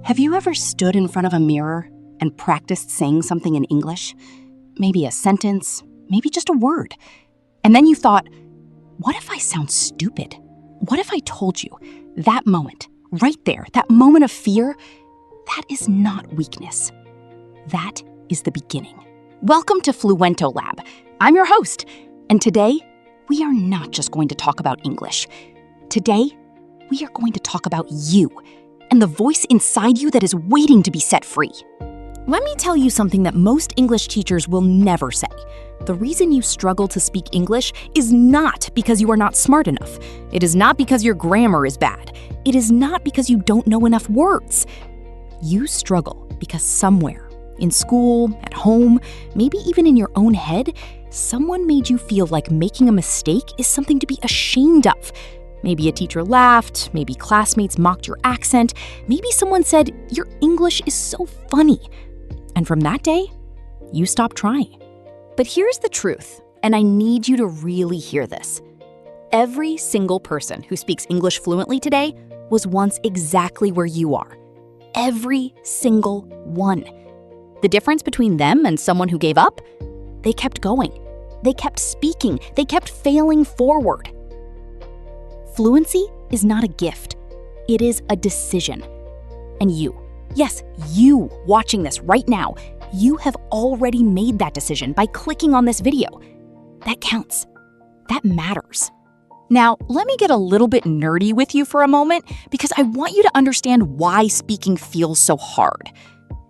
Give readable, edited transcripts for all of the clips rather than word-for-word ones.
Have you ever stood in front of a mirror and practiced saying something in English? Maybe a sentence, maybe just a word. And then you thought, what if I sound stupid? What if I told you that moment, right there, that moment of fear, that is not weakness. That is the beginning. Welcome to FluentoLab. I'm your host, and today, we are not just going to talk about English. Today, we are going to talk about you and the voice inside you that is waiting to be set free. Let me tell you something that most English teachers will never say. The reason you struggle to speak English is not because you are not smart enough. It is not because your grammar is bad. It is not because you don't know enough words. You struggle because somewhere, in school, at home, maybe even in your own head, someone made you feel like making a mistake is something to be ashamed of. Maybe a teacher laughed, maybe classmates mocked your accent, maybe someone said, your English is so funny. And from that day, you stopped trying. But here's the truth, and I need you to really hear this. Every single person who speaks English fluently today was once exactly where you are. Every single one. The difference between them and someone who gave up? They kept going. They kept speaking. They kept failing forward. Fluency is not a gift. It is a decision. And you, yes, you watching this right now, you have already made that decision by clicking on this video. That counts. That matters. Now, let me get a little bit nerdy with you for a moment because I want you to understand why speaking feels so hard.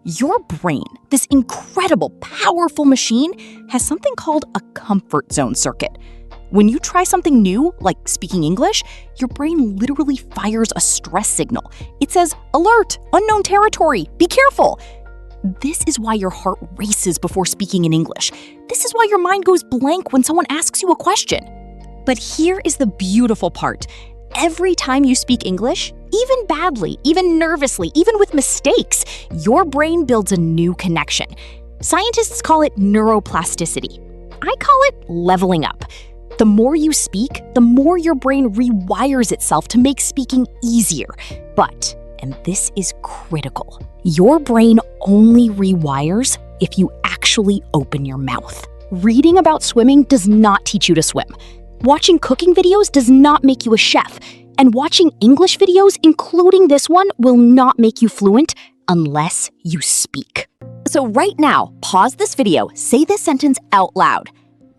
Your brain, this incredible, powerful machine, has something called a comfort zone circuit. When you try something new, like speaking English, your brain literally fires a stress signal. It says, alert, unknown territory, be careful. This is why your heart races before speaking in English. This is why your mind goes blank when someone asks you a question. But here is the beautiful part. Every time you speak English, even badly, even nervously, even with mistakes, your brain builds a new connection. Scientists call it neuroplasticity. I call it leveling up. The more you speak, the more your brain rewires itself to make speaking easier. But, and this is critical, your brain only rewires if you actually open your mouth. Reading about swimming does not teach you to swim. Watching cooking videos does not make you a chef. And watching English videos, including this one, will not make you fluent unless you speak. So right now, pause this video, say this sentence out loud.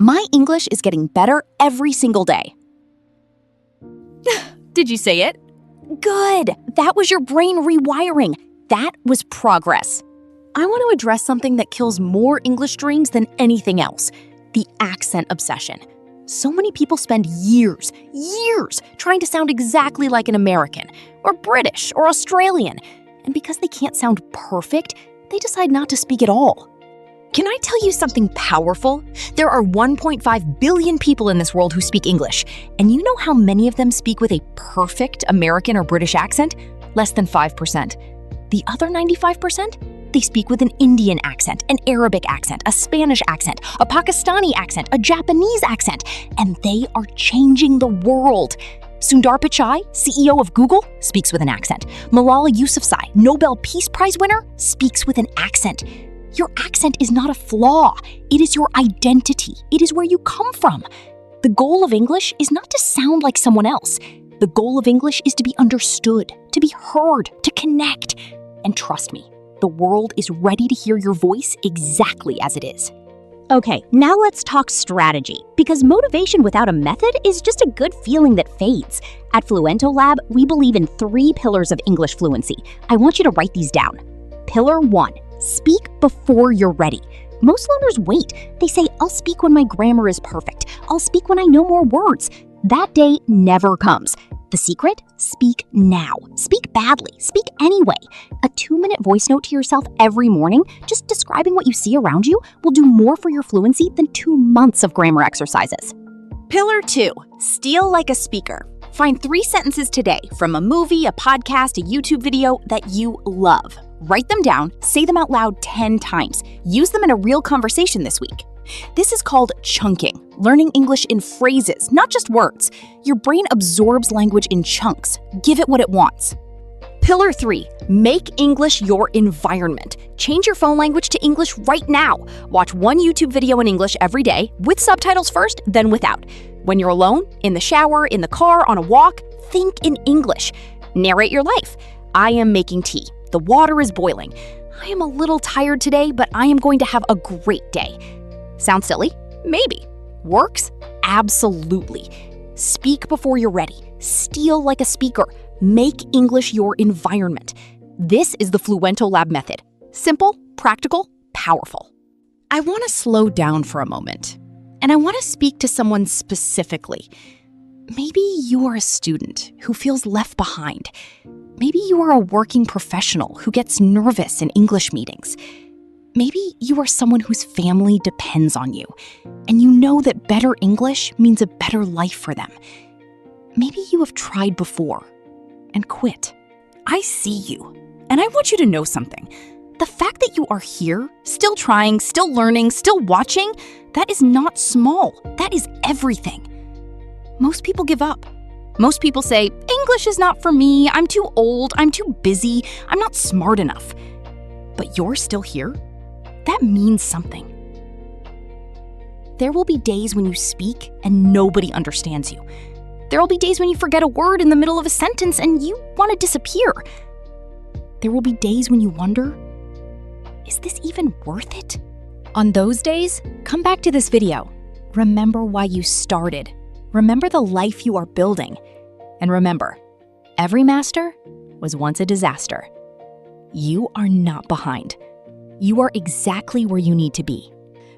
My English is getting better every single day. Did you say it? Good. That was your brain rewiring. That was progress. I want to address something that kills more English dreams than anything else, the accent obsession. So many people spend years trying to sound exactly like an American, or British, or Australian. And because they can't sound perfect, they decide not to speak at all. Can I tell you something powerful? There are 1.5 billion people in this world who speak English, and you know how many of them speak with a perfect American or British accent? Less than 5%. The other 95%? They speak with an Indian accent, an Arabic accent, a Spanish accent, a Pakistani accent, a Japanese accent, and they are changing the world. Sundar Pichai, CEO of Google, speaks with an accent. Malala Yousafzai, Nobel Peace Prize winner, speaks with an accent. Your accent is not a flaw. It is your identity. It is where you come from. The goal of English is not to sound like someone else. The goal of English is to be understood, to be heard, to connect. And trust me, the world is ready to hear your voice exactly as it is. Okay, now let's talk strategy, because motivation without a method is just a good feeling that fades. At FluentoLab, we believe in 3 pillars of English fluency. I want you to write these down. Pillar 1. Speak before you're ready. Most learners wait. They say, I'll speak when my grammar is perfect. I'll speak when I know more words. That day never comes. The secret? Speak now. Speak badly. Speak anyway. A 2-minute voice note to yourself every morning, just describing what you see around you, will do more for your fluency than 2 months of grammar exercises. Pillar 2, steal like a speaker. Find 3 sentences today from a movie, a podcast, a YouTube video that you love. Write them down, say them out loud 10 times. Use them in a real conversation this week. This is called chunking, learning English in phrases, not just words. Your brain absorbs language in chunks. Give it what it wants. Pillar 3, make English your environment. Change your phone language to English right now. Watch one YouTube video in English every day, with subtitles first, then without. When you're alone, in the shower, in the car, on a walk, think in English. Narrate your life. I am making tea. The water is boiling. I am a little tired today, but I am going to have a great day. Sounds silly? Maybe. Works? Absolutely. Speak before you're ready. Steal like a speaker. Make English your environment. This is the FluentoLab Method. Simple, practical, powerful. I want to slow down for a moment, and I want to speak to someone specifically. Maybe you are a student who feels left behind. Maybe you are a working professional who gets nervous in English meetings. Maybe you are someone whose family depends on you, and you know that better English means a better life for them. Maybe you have tried before and quit. I see you, and I want you to know something. The fact that you are here, still trying, still learning, still watching, that is not small. That is everything. Most people give up. Most people say, English is not for me, I'm too old, I'm too busy, I'm not smart enough. But you're still here? That means something. There will be days when you speak and nobody understands you. There will be days when you forget a word in the middle of a sentence and you want to disappear. There will be days when you wonder, is this even worth it? On those days, come back to this video. Remember why you started. Remember the life you are building. And remember, every master was once a disaster. You are not behind. You are exactly where you need to be.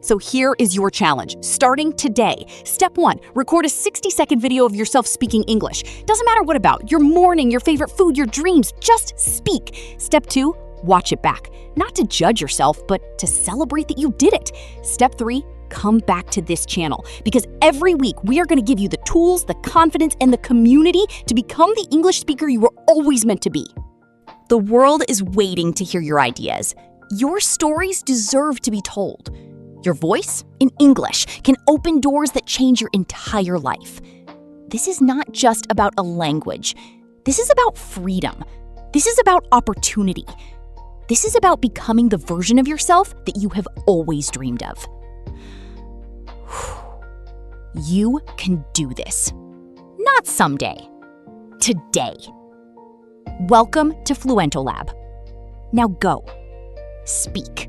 So here is your challenge, starting today. Step 1, record a 60-second video of yourself speaking English. Doesn't matter what about, your morning, your favorite food, your dreams, just speak. Step 2, watch it back. Not to judge yourself, but to celebrate that you did it. Step 3, come back to this channel, because every week we are going to give you the tools, the confidence, and the community to become the English speaker you were always meant to be. The world is waiting to hear your ideas. Your stories deserve to be told. Your voice, in English, can open doors that change your entire life. This is not just about a language. This is about freedom. This is about opportunity. This is about becoming the version of yourself that you have always dreamed of. You can do this. Not someday. Today. Welcome to FluentoLab. Now go. Speak.